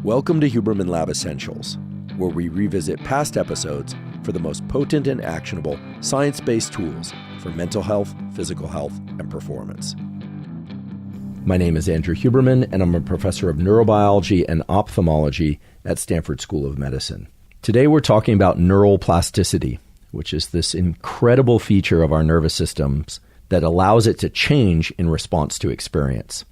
Welcome to Huberman Lab Essentials, where we revisit past episodes for the most potent and actionable science-based tools for mental health, physical health, and performance. My name is Andrew Huberman, and I'm a professor of neurobiology and ophthalmology at Stanford School of Medicine. Today we're talking about neural plasticity, which is this incredible feature of our nervous systems that allows it to change in response to experience.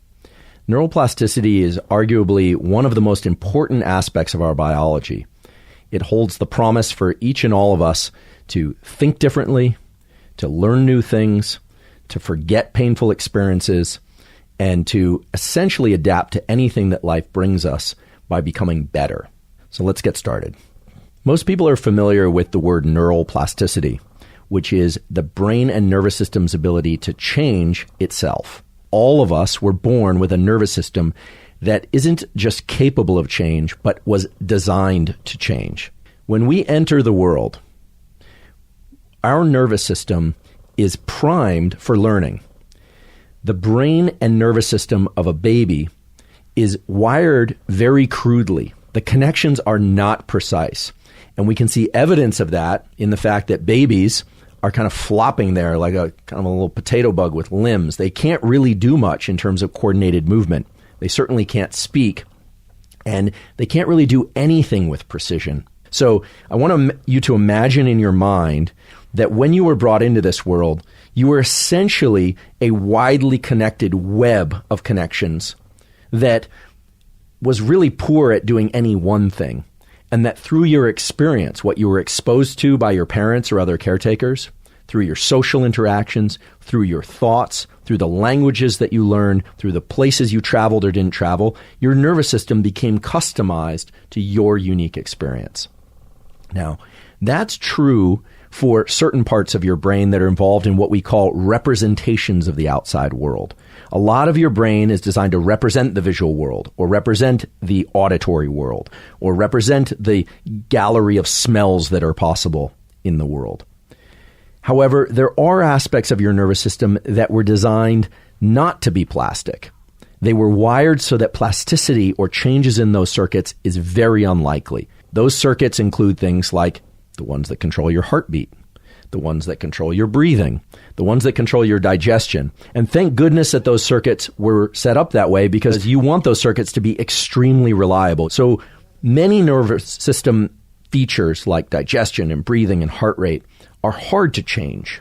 Neuroplasticity is arguably one of the most important aspects of our biology. It holds the promise for each and all of us to think differently, to learn new things, to forget painful experiences, and to essentially adapt to anything that life brings us by becoming better. So let's get started. Most people are familiar with the word neural plasticity, which is the brain and nervous system's ability to change itself. All of us were born with a nervous system that isn't just capable of change, but was designed to change. When we enter the world, our nervous system is primed for learning. The brain and nervous system of a baby is wired very crudely. The connections are not precise. And we can see evidence of that in the fact that babies are kind of flopping there like a kind of a little potato bug with limbs. They can't really do much in terms of coordinated movement. They certainly can't speak, and they can't really do anything with precision. So I want you to imagine in your mind that when you were brought into this world, you were essentially a widely connected web of connections that was really poor at doing any one thing. And that through your experience, what you were exposed to by your parents or other caretakers, through your social interactions, through your thoughts, through the languages that you learned, through the places you traveled or didn't travel, your nervous system became customized to your unique experience. Now, that's true for certain parts of your brain that are involved in what we call representations of the outside world. A lot of your brain is designed to represent the visual world, or represent the auditory world, or represent the gallery of smells that are possible in the world. However, there are aspects of your nervous system that were designed not to be plastic. They were wired so that plasticity or changes in those circuits is very unlikely. Those circuits include things like the ones that control your heartbeat, the ones that control your breathing, the ones that control your digestion. And thank goodness that those circuits were set up that way, because you want those circuits to be extremely reliable. So many nervous system features like digestion and breathing and heart rate are hard to change.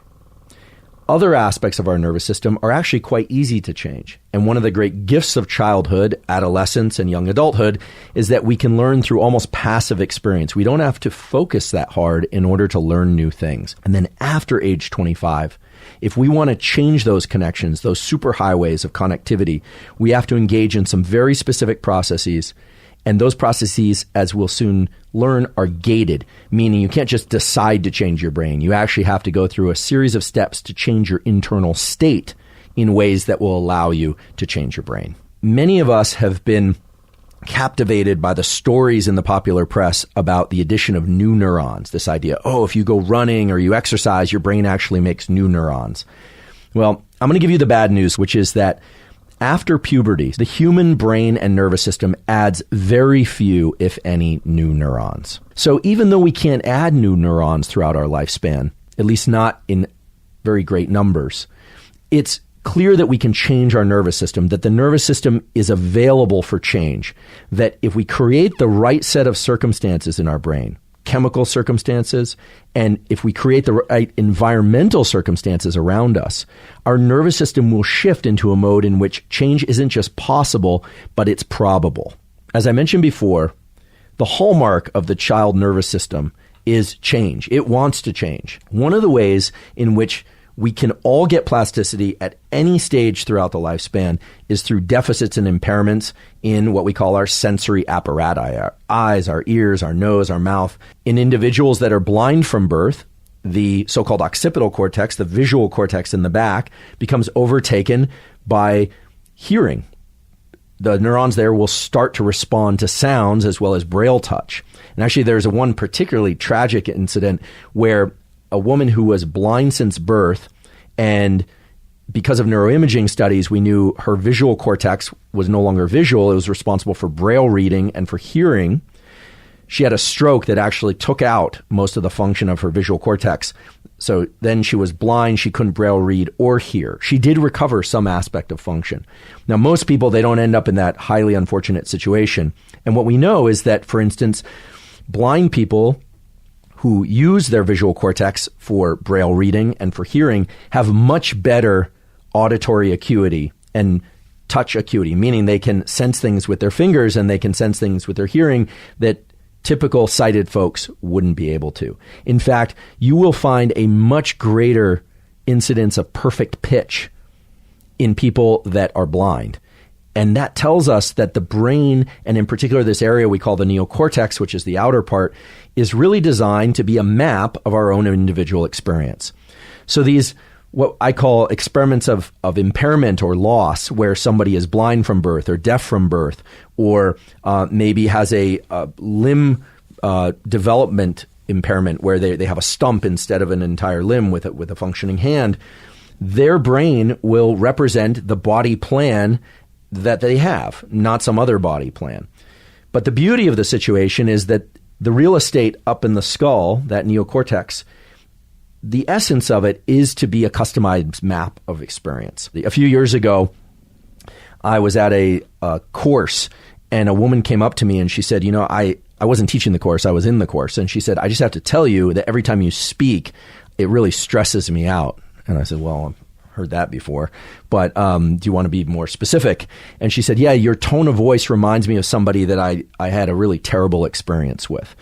Other aspects of our nervous system are actually quite easy to change. And one of the great gifts of childhood, adolescence, and young adulthood is that we can learn through almost passive experience. We don't have to focus that hard in order to learn new things. And then after age 25, if we want to change those connections, those superhighways of connectivity, we have to engage in some very specific processes. And those processes, as we'll soon learn, are gated, meaning you can't just decide to change your brain. You actually have to go through a series of steps to change your internal state in ways that will allow you to change your brain. Many of us have been captivated by the stories in the popular press about the addition of new neurons. This idea, if you go running or you exercise, your brain actually makes new neurons. Well, I'm going to give you the bad news, which is that after puberty, the human brain and nervous system adds very few, if any, new neurons. So even though we can't add new neurons throughout our lifespan, at least not in very great numbers, it's clear that we can change our nervous system, that the nervous system is available for change, that if we create the right set of circumstances in our brain, chemical circumstances, and if we create the right environmental circumstances around us, our nervous system will shift into a mode in which change isn't just possible, but it's probable. As I mentioned before, the hallmark of the child nervous system is change. It wants to change. One of the ways in which we can all get plasticity at any stage throughout the lifespan is through deficits and impairments in what we call our sensory apparatus, our eyes, our ears, our nose, our mouth. In individuals that are blind from birth, the so-called occipital cortex, the visual cortex in the back, becomes overtaken by hearing. The neurons there will start to respond to sounds as well as braille touch. And actually, there's one particularly tragic incident where a woman who was blind since birth and because of neuroimaging studies, we knew her visual cortex was no longer visual. It was responsible for braille reading and for hearing. She had a stroke that actually took out most of the function of her visual cortex. So then she was blind. She couldn't braille read or hear. She did recover some aspect of function. Now, most people, they don't end up in that highly unfortunate situation. And what we know is that, for instance, blind people who use their visual cortex for braille reading and for hearing have much better auditory acuity and touch acuity, meaning they can sense things with their fingers and they can sense things with their hearing that typical sighted folks wouldn't be able to. In fact, you will find a much greater incidence of perfect pitch in people that are blind. And that tells us that the brain, and in particular this area we call the neocortex, which is the outer part, is really designed to be a map of our own individual experience. So these, what I call experiments of impairment or loss, where somebody is blind from birth or deaf from birth, or maybe has a limb development impairment where they have a stump instead of an entire limb with a functioning hand, their brain will represent the body plan that they have, not some other body plan. But the beauty of the situation is that the real estate up in the skull, that neocortex, the essence of it is to be a customized map of experience. A few years ago, I was at a course, and a woman came up to me and she said, I wasn't teaching the course, I was in the course. And she said, I just have to tell you that every time you speak, it really stresses me out. And I said, well, I've heard that before, but do you want to be more specific? And she said, yeah, your tone of voice reminds me of somebody that I had a really terrible experience with.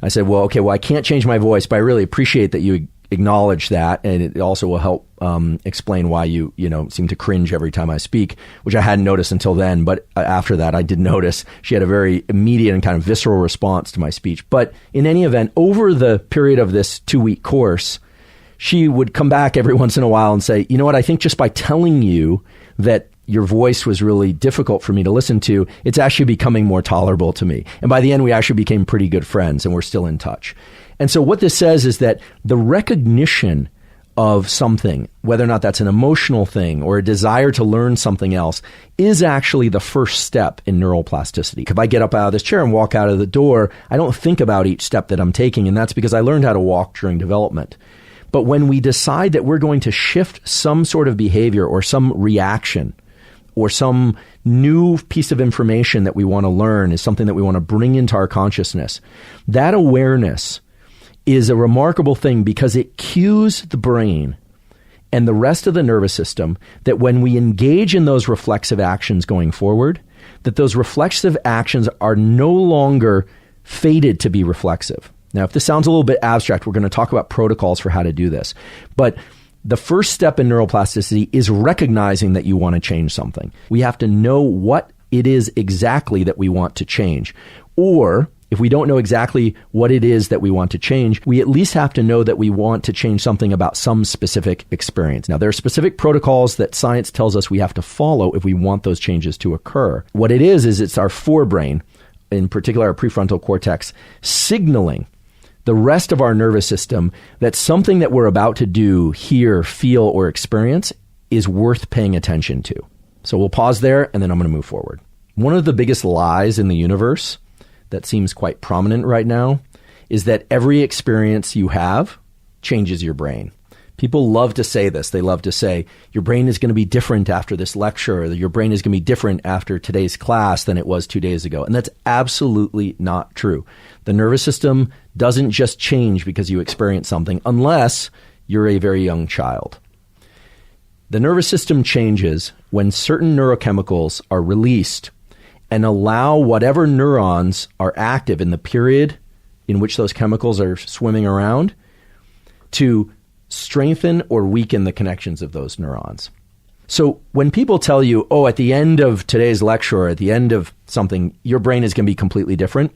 I said, well, okay, I can't change my voice, but I really appreciate that you acknowledge that, and it also will help explain why you seem to cringe every time I speak, which I hadn't noticed until then. But after that, I did notice she had a very immediate and kind of visceral response to my speech. But in any event, over the period of this 2-week course, she would come back every once in a while and say, you know what, I think just by telling you that your voice was really difficult for me to listen to, it's actually becoming more tolerable to me. And by the end, we actually became pretty good friends, and we're still in touch. And so what this says is that the recognition of something, whether or not that's an emotional thing or a desire to learn something else, is actually the first step in neuroplasticity. If I get up out of this chair and walk out of the door, I don't think about each step that I'm taking, and that's because I learned how to walk during development. But when we decide that we're going to shift some sort of behavior or some reaction or some new piece of information that we want to learn, is something that we want to bring into our consciousness, that awareness is a remarkable thing because it cues the brain and the rest of the nervous system that when we engage in those reflexive actions going forward, that those reflexive actions are no longer fated to be reflexive. Now, if this sounds a little bit abstract, we're going to talk about protocols for how to do this. But the first step in neuroplasticity is recognizing that you want to change something. We have to know what it is exactly that we want to change. Or if we don't know exactly what it is that we want to change, we at least have to know that we want to change something about some specific experience. Now, there are specific protocols that science tells us we have to follow if we want those changes to occur. What it is it's our forebrain, in particular our prefrontal cortex, signaling the rest of our nervous system that something that we're about to do, hear, feel, or experience is worth paying attention to. So we'll pause there, and then I'm going to move forward. One of the biggest lies in the universe that seems quite prominent right now is that every experience you have changes your brain. People love to say this. They love to say, your brain is going to be different after this lecture, or your brain is going to be different after today's class than it was 2 days ago. And that's absolutely not true. The nervous system doesn't just change because you experience something, unless you're a very young child. The nervous system changes when certain neurochemicals are released and allow whatever neurons are active in the period in which those chemicals are swimming around to strengthen or weaken the connections of those neurons. So when people tell you, oh, at the end of today's lecture or at the end of something, your brain is going to be completely different,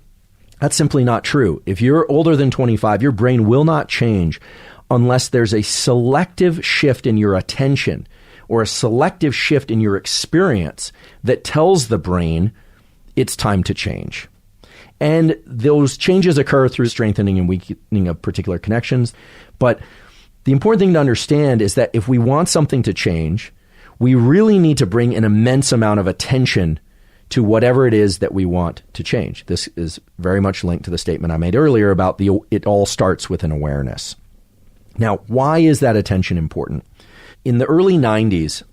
that's simply not true. If you're older than 25, your brain will not change unless there's a selective shift in your attention or a selective shift in your experience that tells the brain it's time to change. And those changes occur through strengthening and weakening of particular connections. But the important thing to understand is that if we want something to change, we really need to bring an immense amount of attention to whatever it is that we want to change. This is very much linked to the statement I made earlier about it all starts with an awareness. Now, why is that attention important? In the early 90s,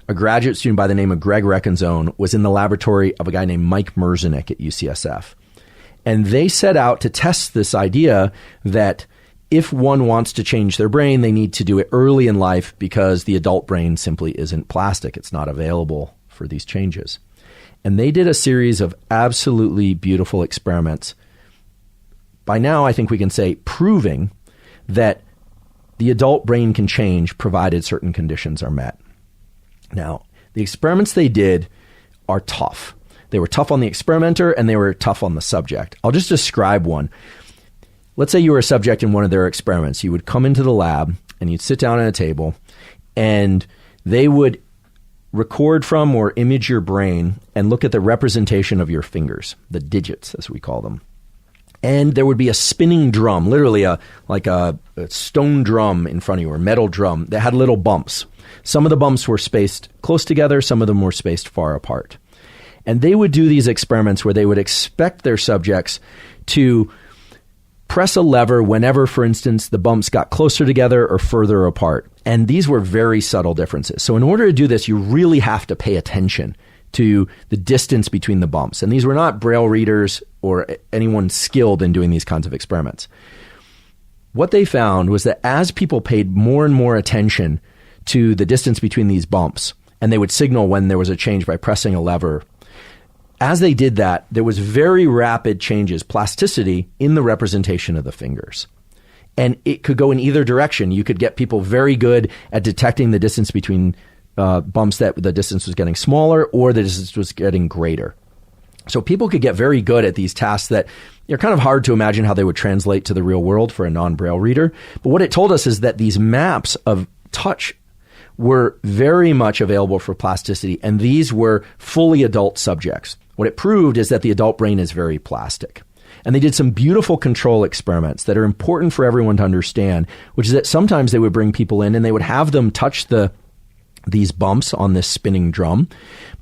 a graduate student by the name of Greg Reckenzone was in the laboratory of a guy named Mike Merzenich at UCSF. And they set out to test this idea that if one wants to change their brain, they need to do it early in life because the adult brain simply isn't plastic. It's not available for these changes. And they did a series of absolutely beautiful experiments. By now, I think we can say proving that the adult brain can change provided certain conditions are met. Now, the experiments they did are tough. They were tough on the experimenter and they were tough on the subject. I'll just describe one. Let's say you were a subject in one of their experiments. You would come into the lab and you'd sit down at a table and they would record from or image your brain and look at the representation of your fingers, the digits as we call them. And there would be a spinning drum, literally a stone drum in front of you or metal drum that had little bumps. Some of the bumps were spaced close together, some of them were spaced far apart. And they would do these experiments where they would expect their subjects to press a lever whenever, for instance, the bumps got closer together or further apart. And these were very subtle differences. So in order to do this, you really have to pay attention to the distance between the bumps. And these were not Braille readers or anyone skilled in doing these kinds of experiments. What they found was that as people paid more and more attention to the distance between these bumps, and they would signal when there was a change by pressing a lever, as they did that, there was very rapid changes, plasticity in the representation of the fingers. And it could go in either direction. You could get people very good at detecting the distance between bumps that the distance was getting smaller or the distance was getting greater. So people could get very good at these tasks that are kind of hard to imagine how they would translate to the real world for a non-Braille reader. But what it told us is that these maps of touch were very much available for plasticity, and these were fully adult subjects. What it proved is that the adult brain is very plastic. And they did some beautiful control experiments that are important for everyone to understand, which is that sometimes they would bring people in and they would have them touch these bumps on this spinning drum,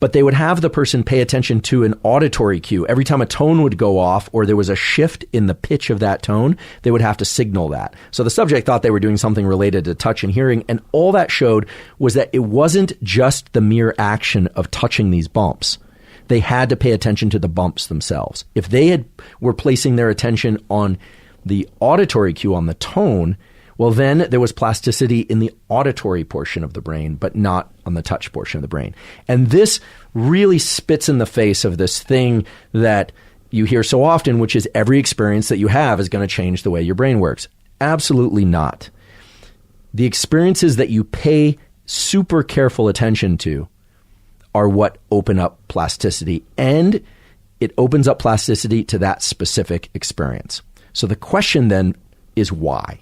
but they would have the person pay attention to an auditory cue. Every time a tone would go off or there was a shift in the pitch of that tone, they would have to signal that. So the subject thought they were doing something related to touch and hearing, and all that showed was that it wasn't just the mere action of touching these bumps. They had to pay attention to the bumps themselves. If they were placing their attention on the auditory cue, on the tone, well, then there was plasticity in the auditory portion of the brain, but not on the touch portion of the brain. And this really spits in the face of this thing that you hear so often, which is every experience that you have is going to change the way your brain works. Absolutely not. The experiences that you pay super careful attention to are what open up plasticity, and it opens up plasticity to that specific experience. So the question then is why?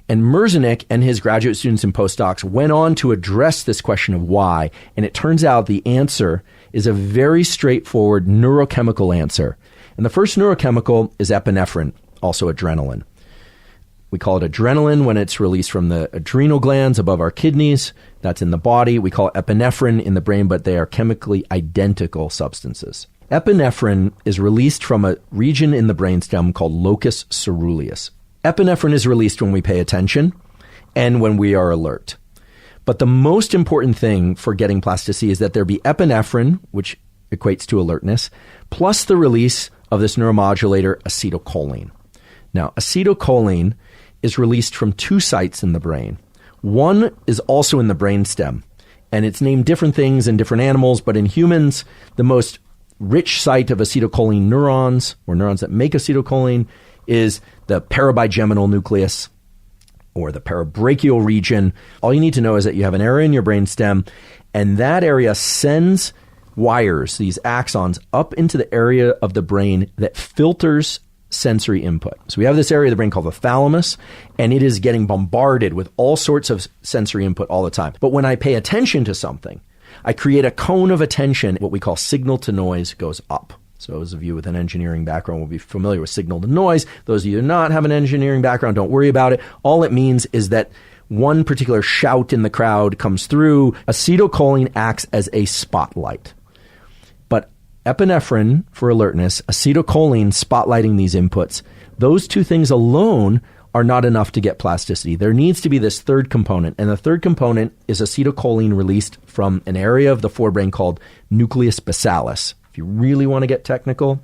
And Merzenich and his graduate students and postdocs went on to address this question of why, and it turns out the answer is a very straightforward neurochemical answer. And the first neurochemical is epinephrine, also adrenaline. We call it adrenaline when it's released from the adrenal glands above our kidneys. That's in the body. We call it epinephrine in the brain, but they are chemically identical substances. Epinephrine is released from a region in the brainstem called locus ceruleus. Epinephrine is released when we pay attention and when we are alert. But the most important thing for getting plasticity is that there be epinephrine, which equates to alertness, plus the release of this neuromodulator acetylcholine. Now, acetylcholine is released from two sites in the brain. One is also in the brainstem, and it's named different things in different animals, but in humans, the most rich site of acetylcholine neurons, or neurons that make acetylcholine, is the parabigeminal nucleus, or the parabrachial region. All you need to know is that you have an area in your brainstem, and that area sends wires, these axons, up into the area of the brain that filters sensory input. So we have this area of the brain called the thalamus, and it is getting bombarded with all sorts of sensory input all the time. But when I pay attention to something, I create a cone of attention. What we call signal to noise goes up. So those of you with an engineering background will be familiar with signal to noise. Those of you who do not have an engineering background, don't worry about it. All it means is that one particular shout in the crowd comes through, acetylcholine acts as a spotlight. But epinephrine for alertness, acetylcholine spotlighting these inputs, those two things alone are not enough to get plasticity. There needs to be this third component, and the third component is acetylcholine released from an area of the forebrain called nucleus basalis. If you really want to get technical,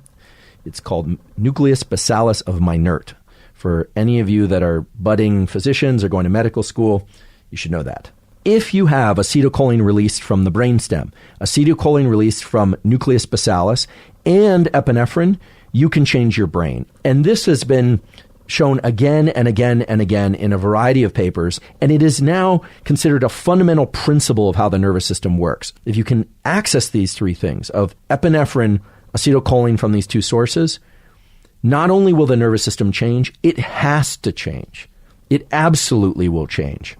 it's called nucleus basalis of Meynert. For any of you that are budding physicians or going to medical school, you should know that. If you have acetylcholine released from the brainstem, acetylcholine released from nucleus basalis, and epinephrine, you can change your brain. And this has been shown again and again and again in a variety of papers, and it is now considered a fundamental principle of how the nervous system works. If you can access these three things of epinephrine, acetylcholine from these two sources, not only will the nervous system change, it has to change. It absolutely will change.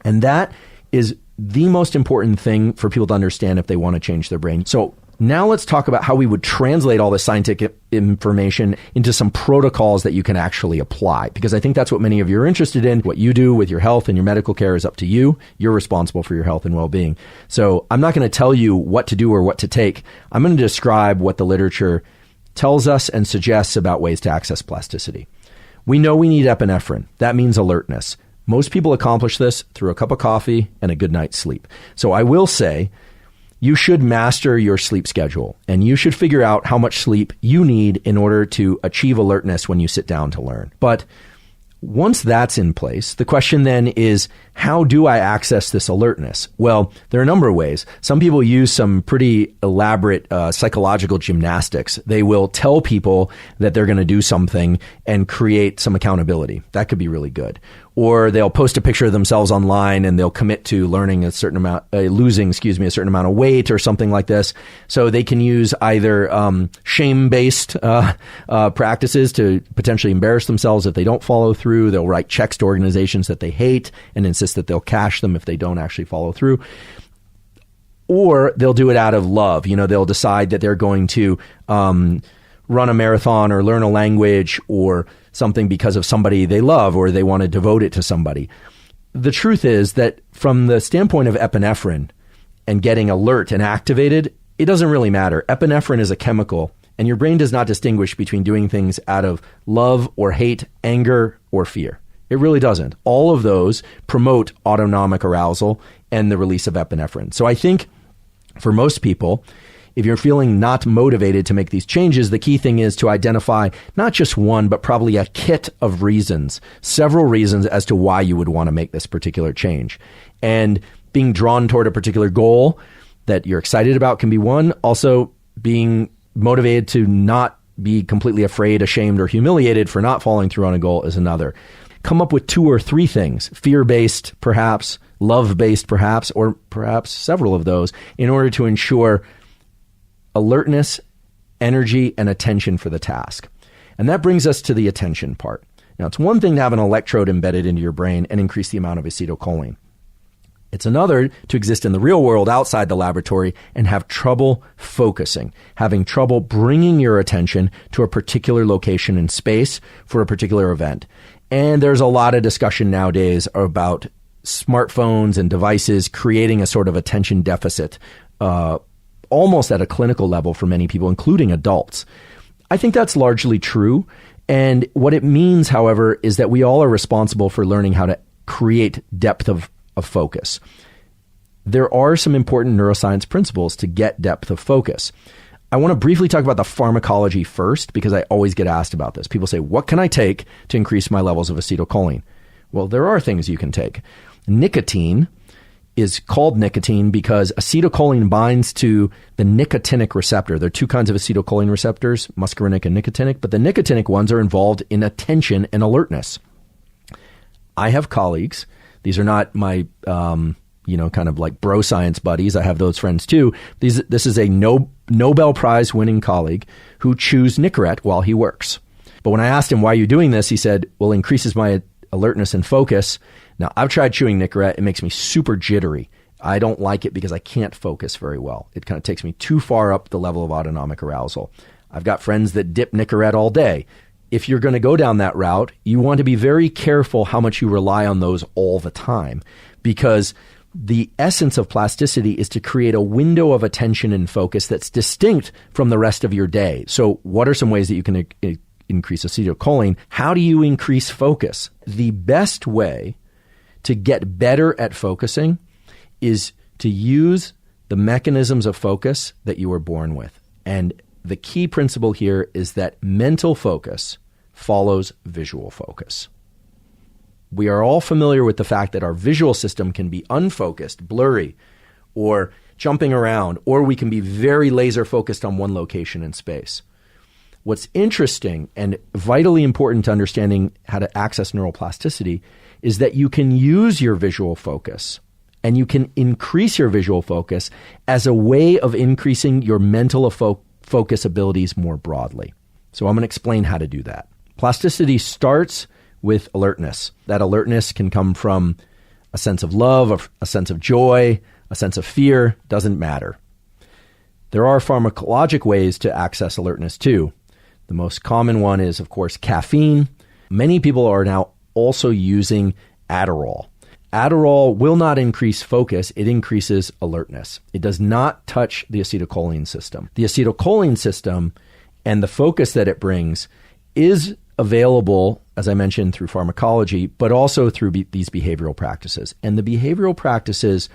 And that is the most important thing for people to understand if they want to change their brain. So now let's talk about how we would translate all this scientific information into some protocols that you can actually apply, because I think that's what many of you are interested in. What you do with your health and your medical care is up to you. You're responsible for your health and well-being. So I'm not going to tell you what to do or what to take. I'm going to describe what the literature tells us and suggests about ways to access plasticity. We know we need epinephrine. That means alertness. Most people accomplish this through a cup of coffee and a good night's sleep. So I will say, you should master your sleep schedule, and you should figure out how much sleep you need in order to achieve alertness when you sit down to learn. But once that's in place, the question then is, how do I access this alertness? Well, there are a number of ways. Some people use some pretty elaborate psychological gymnastics. They will tell people that they're going to do something and create some accountability. That could be really good. Or they'll post a picture of themselves online and they'll commit to learning a certain amount, losing a certain amount of weight or something like this. So they can use either shame-based practices to potentially embarrass themselves if they don't follow through. They'll write checks to organizations that they hate and insist that they'll cash them if they don't actually follow through. Or they'll do it out of love. You know, they'll decide that they're going to run a marathon or learn a language or something because of somebody they love, or they want to devote it to somebody. The truth is that from the standpoint of epinephrine and getting alert and activated, it doesn't really matter. Epinephrine is a chemical, and your brain does not distinguish between doing things out of love or hate, anger or fear. It really doesn't. All of those promote autonomic arousal and the release of epinephrine. So I think for most people, if you're feeling not motivated to make these changes, the key thing is to identify not just one, but probably a kit of reasons, several reasons as to why you would want to make this particular change. And being drawn toward a particular goal that you're excited about can be one. Also, being motivated to not be completely afraid, ashamed, or humiliated for not following through on a goal is another. Come up with 2 or 3 things, fear-based perhaps, love-based perhaps, or perhaps several of those, in order to ensure alertness, energy, and attention for the task. And that brings us to the attention part. Now, it's one thing to have an electrode embedded into your brain and increase the amount of acetylcholine. It's another to exist in the real world outside the laboratory and have trouble focusing, having trouble bringing your attention to a particular location in space for a particular event. And there's a lot of discussion nowadays about smartphones and devices creating a sort of attention deficit, almost at a clinical level for many people, including adults. I think that's largely true. And what it means, however, is that we all are responsible for learning how to create depth of focus. There are some important neuroscience principles to get depth of focus. I want to briefly talk about the pharmacology first, because I always get asked about this. People say, what can I take to increase my levels of acetylcholine? Well, there are things you can take. Nicotine is called nicotine because acetylcholine binds to the nicotinic receptor. There are 2 kinds of acetylcholine receptors, muscarinic and nicotinic, but the nicotinic ones are involved in attention and alertness. I have colleagues. These are not my, kind of like bro science buddies. I have those friends too. This is a Nobel Prize winning colleague who chews Nicorette while he works. But when I asked him, why are you doing this? He said, well, it increases my alertness and focus. Now, I've tried chewing Nicorette. It makes me super jittery. I don't like it because I can't focus very well. It kind of takes me too far up the level of autonomic arousal. I've got friends that dip Nicorette all day. if you're going to go down that route, you want to be very careful how much you rely on those all the time, because the essence of plasticity is to create a window of attention and focus that's distinct from the rest of your day. So what are some ways that you can increase acetylcholine? How do you increase focus? The best way to get better at focusing is to use the mechanisms of focus that you were born with. And the key principle here is that mental focus follows visual focus. We are all familiar with the fact that our visual system can be unfocused, blurry, or jumping around, or we can be very laser focused on one location in space. What's interesting and vitally important to understanding how to access neuroplasticity is that you can use your visual focus and you can increase your visual focus as a way of increasing your mental focus abilities more broadly. So I'm going to explain how to do that. Plasticity starts with alertness. That alertness can come from a sense of love, a sense of joy, a sense of fear, doesn't matter. There are pharmacologic ways to access alertness too. The most common one is, of course, caffeine. Many people are now also using Adderall. Adderall will not increase focus, it increases alertness. It does not touch the acetylcholine system. The acetylcholine system and the focus that it brings is available, as I mentioned, through pharmacology, but also through these behavioral practices. And the behavioral practices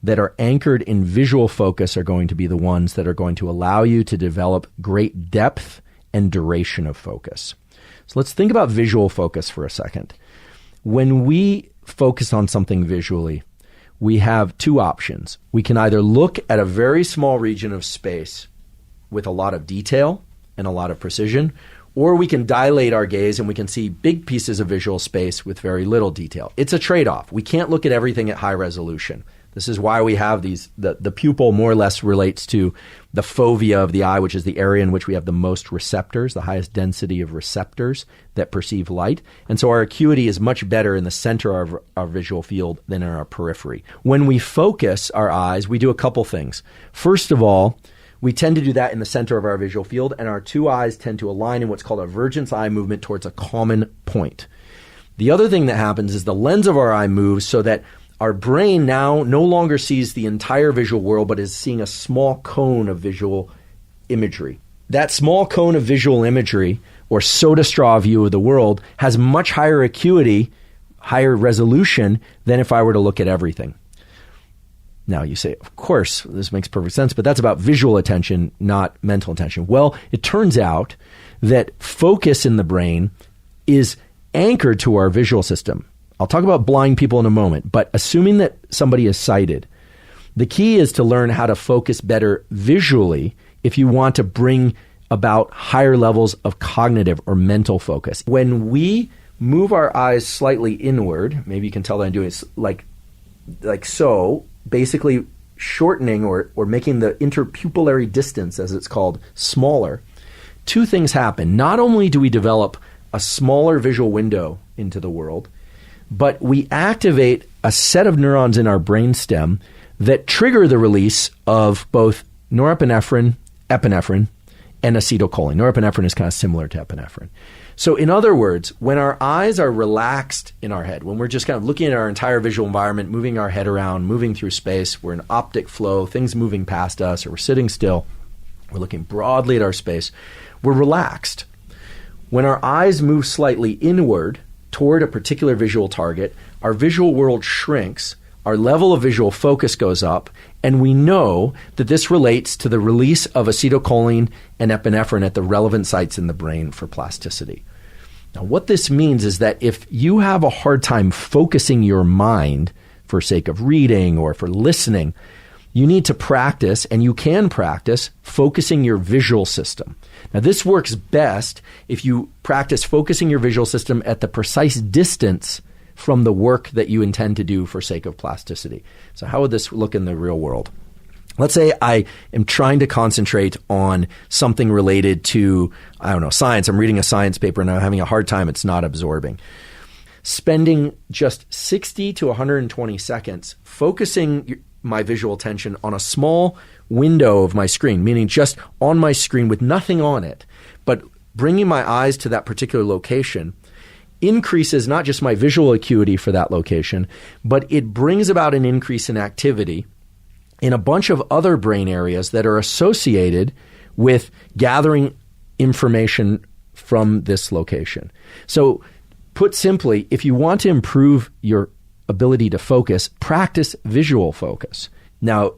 that are anchored in visual focus are going to be the ones that are going to allow you to develop great depth and duration of focus. So let's think about visual focus for a second. When we focus on something visually, we have two options. We can either look at a very small region of space with a lot of detail and a lot of precision, or we can dilate our gaze and we can see big pieces of visual space with very little detail. It's a trade-off. We can't look at everything at high resolution. This is why we have these, the pupil more or less relates to the fovea of the eye, which is the area in which we have the most receptors, the highest density of receptors that perceive light. And so our acuity is much better in the center of our visual field than in our periphery. When we focus our eyes, we do a couple things. First of all, we tend to do that in the center of our visual field, and our two eyes tend to align in what's called a vergence eye movement towards a common point. The other thing that happens is the lens of our eye moves so that our brain now no longer sees the entire visual world, but is seeing a small cone of visual imagery. That small cone of visual imagery, or soda straw view of the world, has much higher acuity, higher resolution than if I were to look at everything. Now you say, of course, this makes perfect sense, but that's about visual attention, not mental attention. Well, it turns out that focus in the brain is anchored to our visual system. I'll talk about blind people in a moment, but assuming that somebody is sighted, the key is to learn how to focus better visually if you want to bring about higher levels of cognitive or mental focus. When we move our eyes slightly inward, maybe you can tell that I'm doing it like so, basically shortening or making the interpupillary distance, as it's called, smaller, two things happen. Not only do we develop a smaller visual window into the world, but we activate a set of neurons in our brainstem that trigger the release of both norepinephrine, epinephrine, and acetylcholine. Norepinephrine is kind of similar to epinephrine. So in other words, when our eyes are relaxed in our head, when we're just kind of looking at our entire visual environment, moving our head around, moving through space, we're in optic flow, things moving past us, or we're sitting still, we're looking broadly at our space, we're relaxed. When our eyes move slightly inward toward a particular visual target, our visual world shrinks, our level of visual focus goes up, and we know that this relates to the release of acetylcholine and epinephrine at the relevant sites in the brain for plasticity. Now, what this means is that if you have a hard time focusing your mind for sake of reading or for listening, you need to practice, and you can practice, focusing your visual system. Now, this works best if you practice focusing your visual system at the precise distance from the work that you intend to do for sake of plasticity. So how would this look in the real world? Let's say I am trying to concentrate on something related to, science. I'm reading a science paper and I'm having a hard time. It's not absorbing. Spending just 60 to 120 seconds focusing my visual attention on a small window of my screen, meaning just on my screen with nothing on it, but bringing my eyes to that particular location increases not just my visual acuity for that location, but it brings about an increase in activity in a bunch of other brain areas that are associated with gathering information from this location. So put simply, if you want to improve your ability to focus, practice visual focus. Now,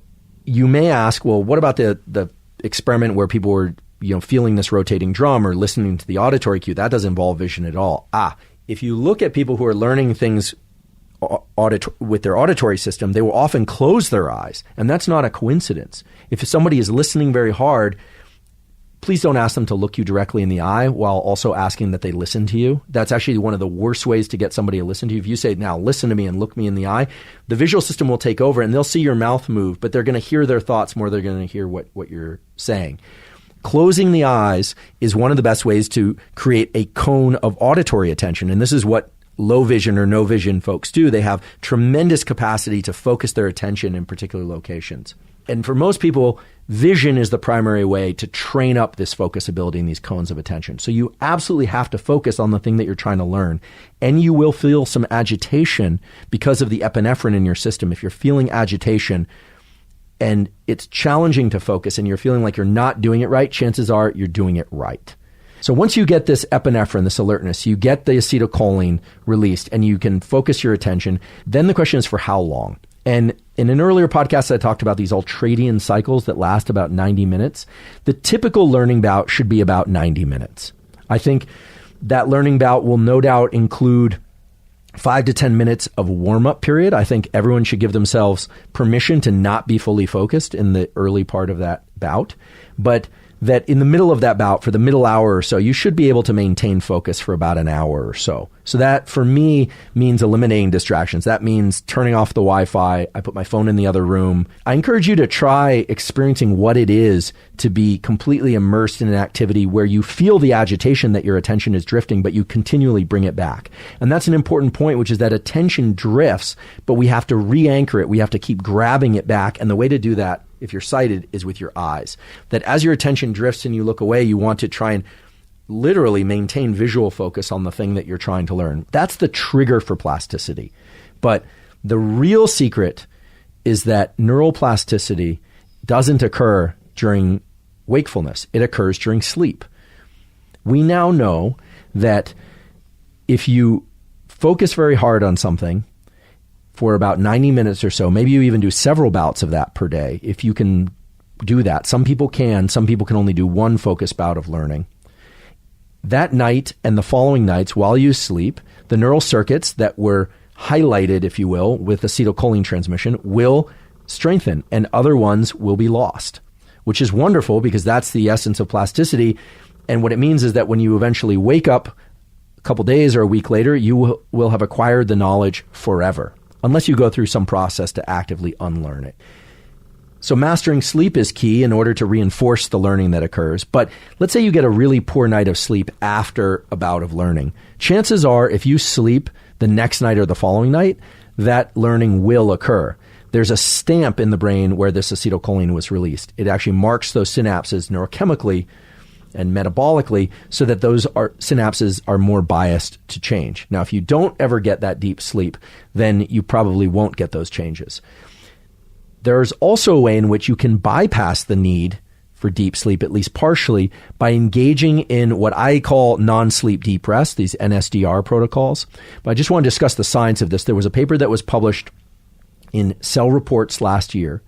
you may ask, well, what about the experiment where people were feeling this rotating drum or listening to the auditory cue? That doesn't involve vision at all. If you look at people who are learning things with their auditory system, they will often close their eyes, and that's not a coincidence. If somebody is listening very hard, please don't ask them to look you directly in the eye while also asking that they listen to you. That's actually one of the worst ways to get somebody to listen to you. If you say, now listen to me and look me in the eye, the visual system will take over and they'll see your mouth move, but they're going to hear their thoughts more than they're going to hear what you're saying. Closing the eyes is one of the best ways to create a cone of auditory attention. And this is what low vision or no vision folks do. They have tremendous capacity to focus their attention in particular locations. And for most people, vision is the primary way to train up this focus ability in these cones of attention. So you absolutely have to focus on the thing that you're trying to learn. And you will feel some agitation because of the epinephrine in your system. If you're feeling agitation and it's challenging to focus and you're feeling like you're not doing it right, chances are you're doing it right. So once you get this epinephrine, this alertness, you get the acetylcholine released and you can focus your attention, then the question is for how long? And in an earlier podcast, I talked about these ultradian cycles that last about 90 minutes. The typical learning bout should be about 90 minutes. I think that learning bout will no doubt include 5 to 10 minutes of warm-up period. I think everyone should give themselves permission to not be fully focused in the early part of that bout, but that in the middle of that bout, for the middle hour or so, you should be able to maintain focus for about an hour or so. So that, for me, means eliminating distractions. That means turning off the Wi-Fi. I put my phone in the other room. I encourage you to try experiencing what it is to be completely immersed in an activity where you feel the agitation that your attention is drifting, but you continually bring it back. And that's an important point, which is that attention drifts, but we have to re-anchor it. We have to keep grabbing it back. And the way to do that, if you're sighted, is with your eyes. That as your attention drifts and you look away, you want to try and literally maintain visual focus on the thing that you're trying to learn. That's the trigger for plasticity. But the real secret is that neuroplasticity doesn't occur during wakefulness. It occurs during sleep. We now know that if you focus very hard on something for about 90 minutes or so, maybe you even do several bouts of that per day, if you can do that. Some people can only do one focus bout of learning. That night and the following nights while you sleep, the neural circuits that were highlighted, if you will, with acetylcholine transmission will strengthen and other ones will be lost, which is wonderful because that's the essence of plasticity. And what it means is that when you eventually wake up a couple days or a week later, you will have acquired the knowledge forever, unless you go through some process to actively unlearn it. So mastering sleep is key in order to reinforce the learning that occurs. But let's say you get a really poor night of sleep after a bout of learning. Chances are, if you sleep the next night or the following night, that learning will occur. There's a stamp in the brain where this acetylcholine was released. It actually marks those synapses neurochemically and metabolically so that those synapses are more biased to change. Now, if you don't ever get that deep sleep, then you probably won't get those changes. There's also a way in which you can bypass the need for deep sleep, at least partially, by engaging in what I call non-sleep deep rest, these NSDR protocols. But I just want to discuss the science of this. There was a paper that was published in Cell Reports last year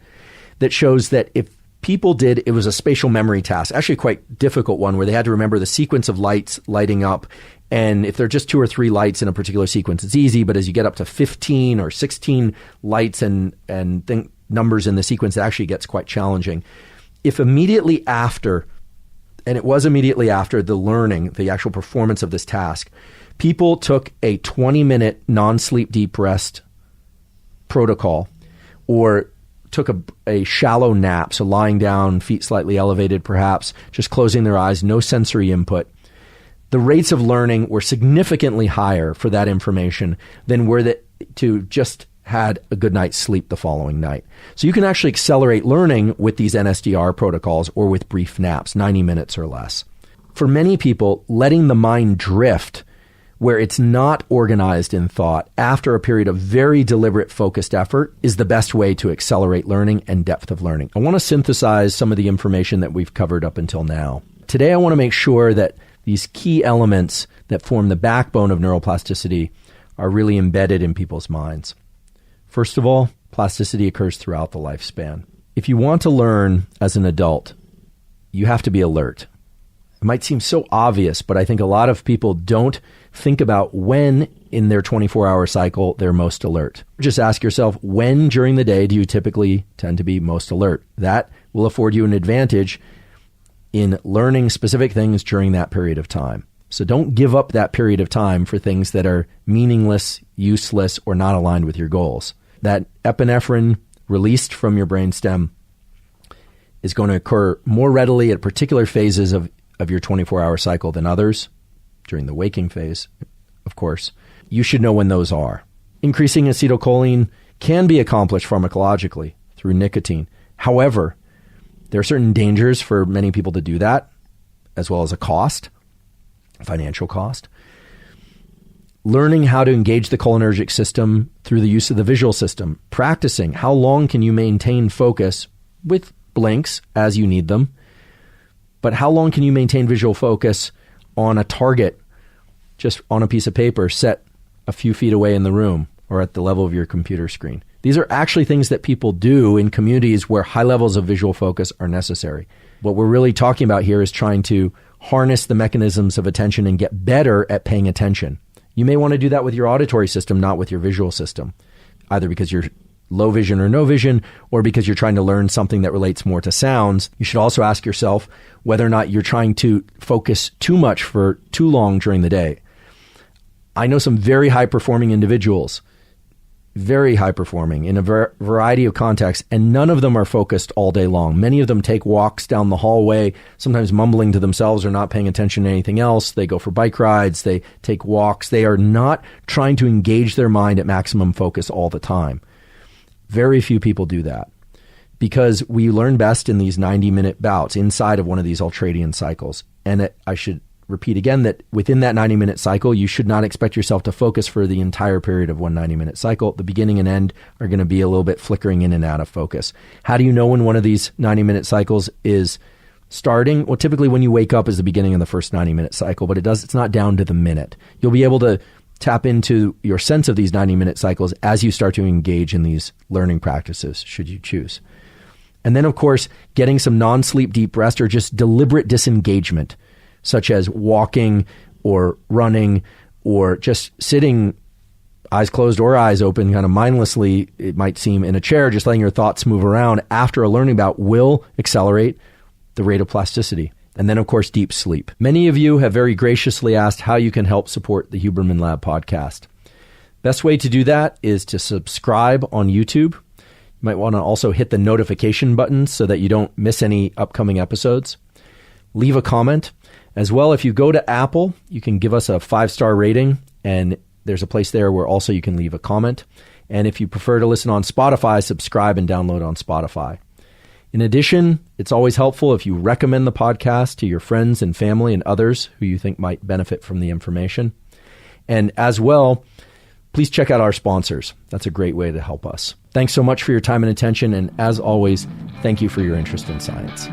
that shows that if people did, it was a spatial memory task, actually a quite difficult one, where they had to remember the sequence of lights lighting up. And if there are just 2 or 3 lights in a particular sequence, it's easy. But as you get up to 15 or 16 lights and numbers in the sequence, it actually gets quite challenging. If immediately after, and it was immediately after the learning, the actual performance of this task, people took a 20-minute non-sleep deep rest protocol or took a shallow nap, so lying down, feet slightly elevated perhaps, just closing their eyes, no sensory input, the rates of learning were significantly higher for that information than were that to just had a good night's sleep the following night. So you can actually accelerate learning with these NSDR protocols or with brief naps, 90 minutes or less. For many people, letting the mind drift where it's not organized in thought after a period of very deliberate focused effort is the best way to accelerate learning and depth of learning. I want to synthesize some of the information that we've covered up until now. Today, I want to make sure that these key elements that form the backbone of neuroplasticity are really embedded in people's minds. First of all, plasticity occurs throughout the lifespan. If you want to learn as an adult, you have to be alert. It might seem so obvious, but I think a lot of people don't think about when in their 24-hour cycle they're most alert. Just ask yourself, when during the day do you typically tend to be most alert? That will afford you an advantage in learning specific things during that period of time. So don't give up that period of time for things that are meaningless, useless, or not aligned with your goals. That epinephrine released from your brainstem is going to occur more readily at particular phases of your 24-hour cycle than others, during the waking phase, of course. You should know when those are. Increasing acetylcholine can be accomplished pharmacologically through nicotine. However, there are certain dangers for many people to do that, as well as a cost, financial cost. Learning how to engage the cholinergic system through the use of the visual system. Practicing how long can you maintain focus with blinks as you need them, but how long can you maintain visual focus on a target just on a piece of paper set a few feet away in the room or at the level of your computer screen? These are actually things that people do in communities where high levels of visual focus are necessary. What we're really talking about here is trying to harness the mechanisms of attention and get better at paying attention. You may want to do that with your auditory system, not with your visual system, either because you're low vision or no vision, or because you're trying to learn something that relates more to sounds. You should also ask yourself whether or not you're trying to focus too much for too long during the day. I know some very high-performing individuals, very high-performing in a variety of contexts, and none of them are focused all day long. Many of them take walks down the hallway, sometimes mumbling to themselves or not paying attention to anything else. They go for bike rides. They take walks. They are not trying to engage their mind at maximum focus all the time. Very few people do that because we learn best in these 90-minute bouts inside of one of these ultradian cycles. And I should repeat again that within that 90-minute cycle, you should not expect yourself to focus for the entire period of one 90-minute cycle. The beginning and end are going to be a little bit flickering in and out of focus. How do you know when one of these 90-minute cycles is starting? Well, typically when you wake up is the beginning of the first 90-minute cycle, but it's not down to the minute. You'll be able to tap into your sense of these 90-minute cycles as you start to engage in these learning practices, should you choose. And then, of course, getting some non-sleep deep rest or just deliberate disengagement, such as walking or running or just sitting eyes closed or eyes open kind of mindlessly, it might seem, in a chair, just letting your thoughts move around after a learning bout will accelerate the rate of plasticity. And then, of course, deep sleep. Many of you have very graciously asked how you can help support the Huberman Lab podcast. Best way to do that is to subscribe on YouTube. You might want to also hit the notification button so that you don't miss any upcoming episodes. Leave a comment. As well, if you go to Apple, you can give us a 5-star rating, and there's a place there where also you can leave a comment. And if you prefer to listen on Spotify, subscribe and download on Spotify. In addition, it's always helpful if you recommend the podcast to your friends and family and others who you think might benefit from the information. And as well, please check out our sponsors. That's a great way to help us. Thanks so much for your time and attention. And as always, thank you for your interest in science.